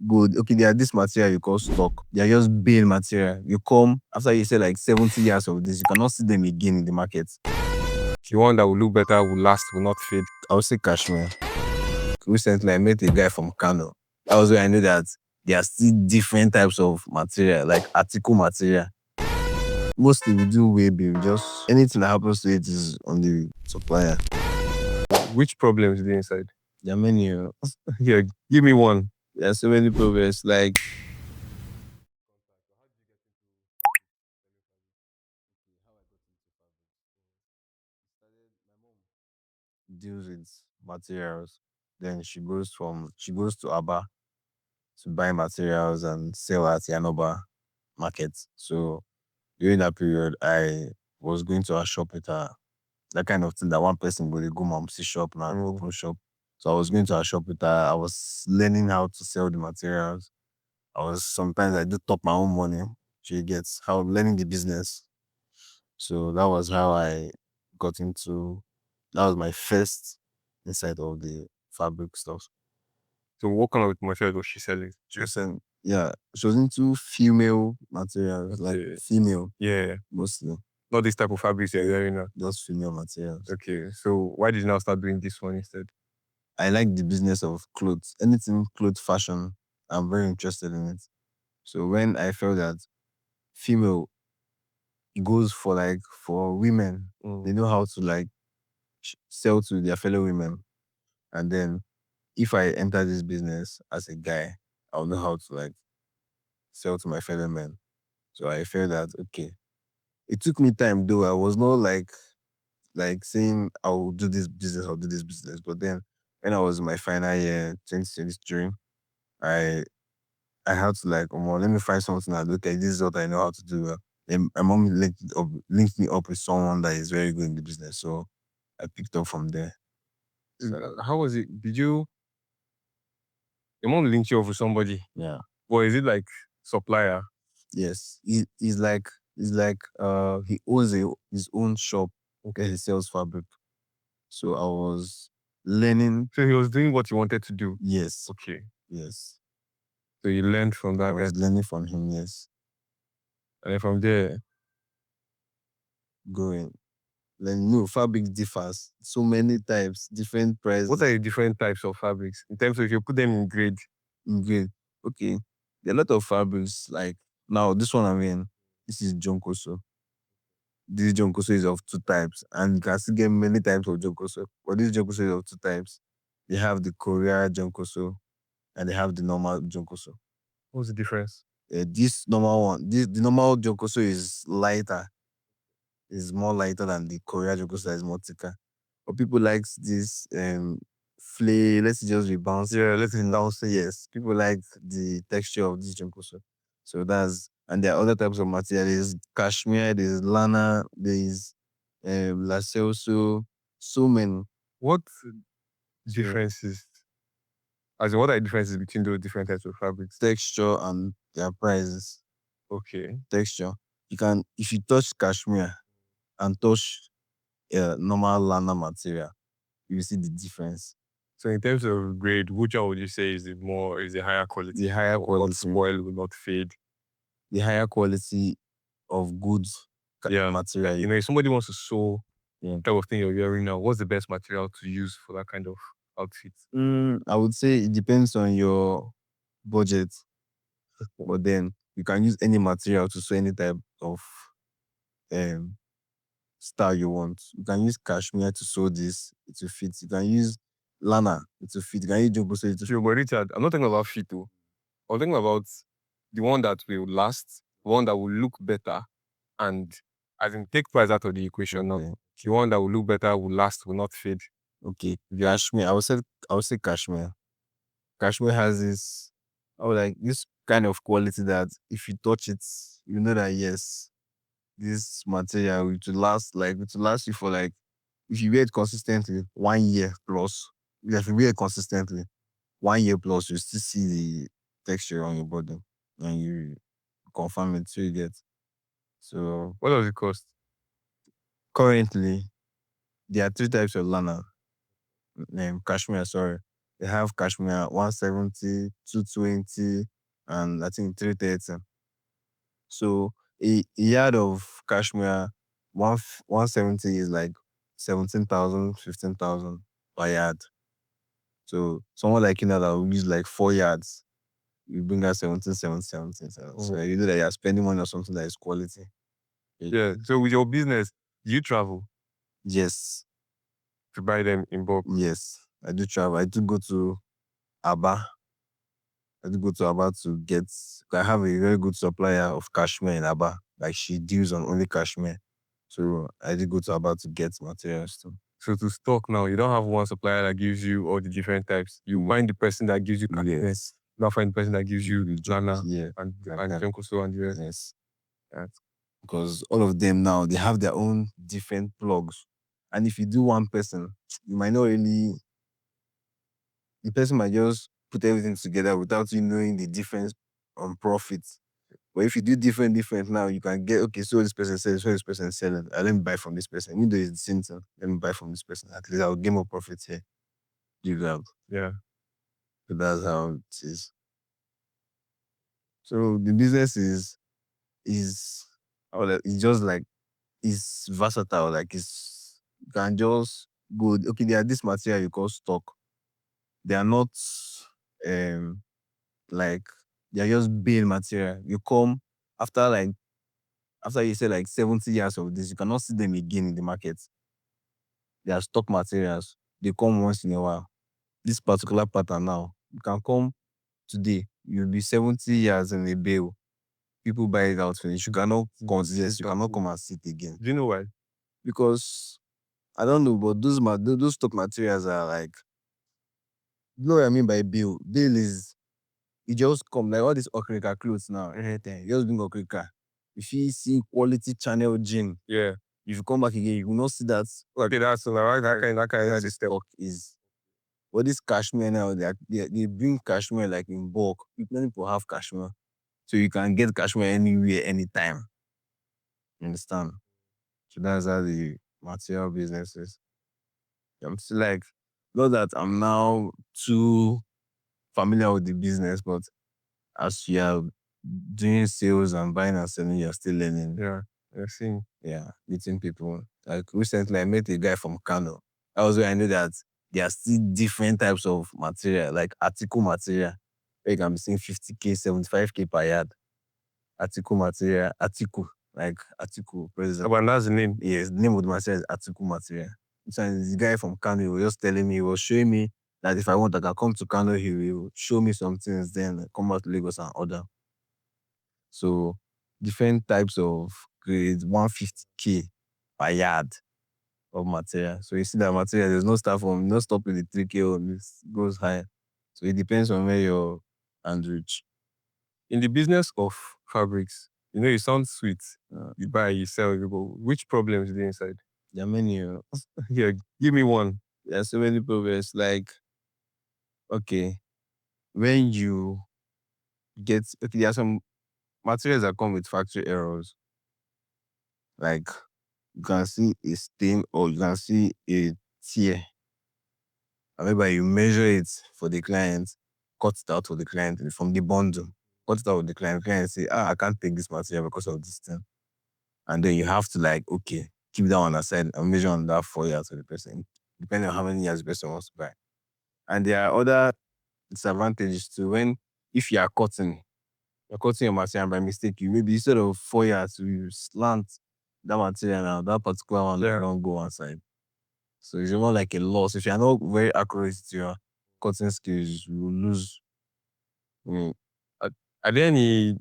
good. Okay, there are this material you call stock. They are just bale material. You come after you say like 70 years of this, you cannot see them again in the market. The one that will look better, will last, will not fade. I would say Cashmere. Recently, I met a guy from Kano. That was where I knew that there are still different types of material, like Atiku material. Mostly we do weaving, just anything that happens to it is on the supplier. Which problems is there inside? There are many. Yeah, give me one. There are so many problems. Like deals with materials. Then she goes to Aba to buy materials and sell at Yanoba market. So during that period, I was going to her shop with her. That kind of thing that one person would go mom see shop now, open shop. So I was going to her shop with her. I was learning how to sell the materials. Sometimes I do top my own money. She gets how learning the business. So that was how I got into. That was my first insight of the fabric stuff. So what kind of material was she selling? She was saying, yeah, she was into female materials, like female. Yeah. Mostly. Not this type of fabrics you're wearing now. Just female materials. Okay. So why did you now start doing this one instead? I like the business of clothes. Anything clothes fashion, I'm very interested in it. So when I felt that female goes for women, they know how to sell to their fellow women. And then if I enter this business as a guy, I'll know how to sell to my fellow men. So I felt that okay. It took me time though. I was not saying I'll do this business, I'll do this business. But then when I was in my final year, 2023, I had to let me find something that okay, this is what I know how to do. Then my mom linked me up with someone that is very good in the business. So I picked up from there. How was it? Your mom linked you up with somebody? Yeah. Or is it like supplier? Yes. He's like he owns his own shop. Okay, he sells fabric. So I was learning. So he was doing what you wanted to do? Yes. Okay. Yes. So you learned from that? I was learning from him, yes. And then from there? Going. Then no, fabric differs. So many types, different prices. What are the different types of fabrics? In terms of if you put them in grade? In grade. Okay. There are a lot of fabrics. Like now, this one I'm in, this is jonkoso. This jonkoso is of two types. And you can still get many types of jonkoso. But this jonkoso is of two types. They have the Korea jonkoso and they have the normal jonkoso. What's the difference? This normal one, the normal jonkoso is lighter. Is more lighter than the Korea jonkoso that is more thicker. But people like this flay, let's just be bouncy. Yeah, let's bounce. Yes. People like the texture of this jonkoso. So and there are other types of material. There's cashmere, there's lana, there's lacelso, so many. What differences? What are the differences between those different types of fabrics? Texture and their prices. Okay. Texture. If you touch cashmere and touch normal lana material, you will see the difference. So in terms of grade, which one would you say is the higher quality? The higher quality. Will not spoil, will not fade. The higher quality of goods material. If somebody wants to sew type of thing you're wearing now, what's the best material to use for that kind of outfit? I would say it depends on your budget. But then you can use any material to sew any type of style you want. You can use cashmere to sew this, it will fit. You can use lana, it will fit. You can use jonkoso, it will fit. But Richard, I'm not talking about fit though. I'm talking about the one that will last, the one that will look better, and as in take price out of the equation now. The one that will look better, will last, will not fade. Okay. Cashmere, I would say cashmere. Cashmere has this kind of quality that if you touch it, you know that yes, this material it will last you for if you wear it consistently 1 year plus. If you wear it consistently 1 year plus, you still see the texture on your body and you confirm it. So you get. So what does it cost? Currently, there are 3 types of lana. Cashmere, sorry. They have cashmere 170, 220, and I think 330. So a yard of cashmere 170 is like 17,000, 15,000 per yard. So someone like you know that will use like 4 yards, you bring out 17, 17, 17. So you know that you're spending money on something that is quality. Yeah. So with your business, do you travel Yes. to buy them in bulk? Yes. I do travel. I do go to Aba. I do go to Aba to get. I have a very good supplier of cashmere in Aba. Like she deals on only cashmere. So I did go to Aba to get materials too. So to stock now, you don't have one supplier that gives you all the different types. You find the person that gives you cashmere. Yes. You don't find the person that gives you lana Yeah. and jonkoso and the rest. Yes. Because all of them now, they have their own different plugs. And if you do one person, you might not really, the person might just put everything together without you knowing the difference on profits. But if you do different now, you can get, okay, so this person sells, so this person is selling. Let me buy from this person. Even though it's the same thing, let me buy from this person. At least I'll get more profits here. You grab. Yeah. So that's how it is. So the business is it's just like, it's versatile. Like you can just go, okay, there are this material you call stock. They are not like, they are just bale material. You come after you say like 70 years of this, you cannot see them again in the market. They are stock materials. They come once in a while. This particular pattern now, you can come today, you'll be 70 years in a bale. People buy it out finish. You cannot consider, you cannot come and sit again. Do you know why? Because I don't know, but those stock materials are like, you know what I mean by bill? Bill is, you just come, like all these okrika clothes now, everything. You just bring okrika. If you see quality channel jean, Yeah. if you come back again, you will not see that. Okay, that's so like that kind of system. Stock is. But this cashmere now, they bring cashmere like in bulk. Many people have cashmere. So you can get cashmere anywhere, anytime. You understand? So that's how the material business is. I'm still like, not that I'm now too familiar with the business, but as you are doing sales and buying and selling, you're still learning. Yeah. You're seeing. Yeah, meeting people. Like recently, I met a guy from Kano. That was where I knew that there are still different types of material, like Atiku material, where you can be seeing 50K, 75K per yard. Atiku material, Atiku, like Atiku, president. But that's the name. Yes, the name of the material is Atiku material. So the guy from Kano, he was just telling me, he was showing me that if I want, I can come to Kano, he will show me some things, then come out to Lagos and order. So different types of grades, 150K per yard of material. So you see that material, there's no start from, no stop with the 3K, it goes high. So it depends on where your hand reach. In the business of fabrics, you know, it sounds sweet. You buy, you sell, you go. Which problems is there inside? There are many. Yeah, give me one. There are so many problems. Like, okay, when you get, okay, there are some materials that come with factory errors. Like, you can see a stain or you can see a tear. However, you measure it for the client, cut it out for the client from the bundle, cut it out with the client. The client say, I can't take this material because of this thing. And then you have to like, okay, keep that one aside and measure on that 4 years for the person, depending on how many years the person wants to buy. And there are other disadvantages too. If you are cutting, you're cutting your material by mistake, you maybe instead of 4 years, you slant that material now, that particular one don't go one side. So it's more like a loss. If you're not very accurate to your cutting skills, you will lose. Are there any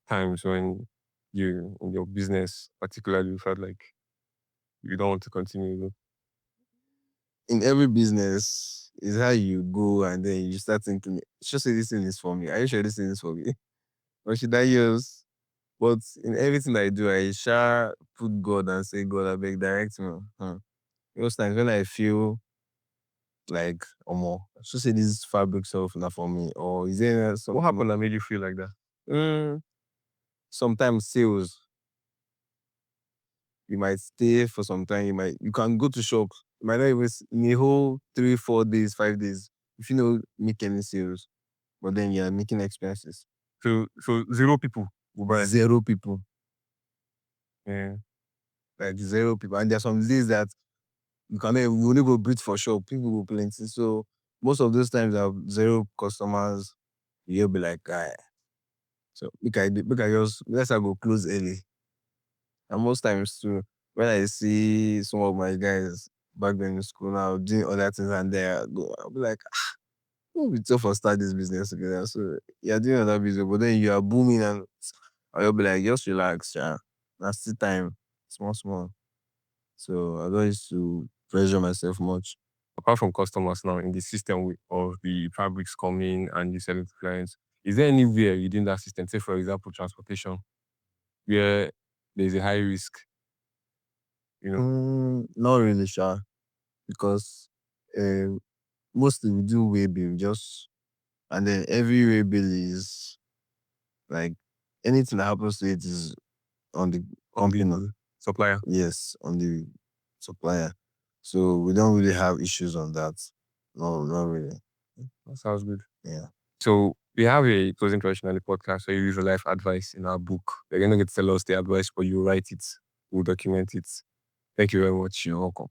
times when you, in your business, particularly, you felt like you don't want to continue? In every business, is how you go and then you start thinking, should say this thing is for me. Are you sure this thing is for me? Or should I use? But in everything I do, I shall put God and say, God, I beg, direct me. Most times when I feel like, should say this fabric stuff not for me, or is there something? What happened that made you feel like that? Sometimes sales, you might stay for some time. You can go to shops. You might not even in a whole 3, 4 days, 5 days. if you know make any sales, but then you're making expenses. So zero people will buy. Zero people. Yeah. Like zero people. And there's some days that you only go breathe for sure. People will plenty. So most of those times I have zero customers, you'll be like, guy. So let's I go close early. And most times too, when I see some of my guys back then in school now doing other things and I'll be like, we'll be tough for start this business together. So you're doing other business, but then you are booming and you'll be like, just relax, yeah. That's still time. Small. So I don't used to pressure myself much. Apart from customers now in the system of the fabrics coming and you selling to clients, is there anywhere within that system, say for example transportation, where there's a high risk? Not really sure. Because mostly we do way bill and then every way bill is like anything that happens to it is on the On company. the supplier. Yes, on the supplier. So we don't really have issues on that. No, not really. That sounds good. Yeah. So we have a closing question on the podcast where you use a life advice in our book. They're going to get to tell us the advice, but you write it, we'll document it. Thank you very much. You're welcome.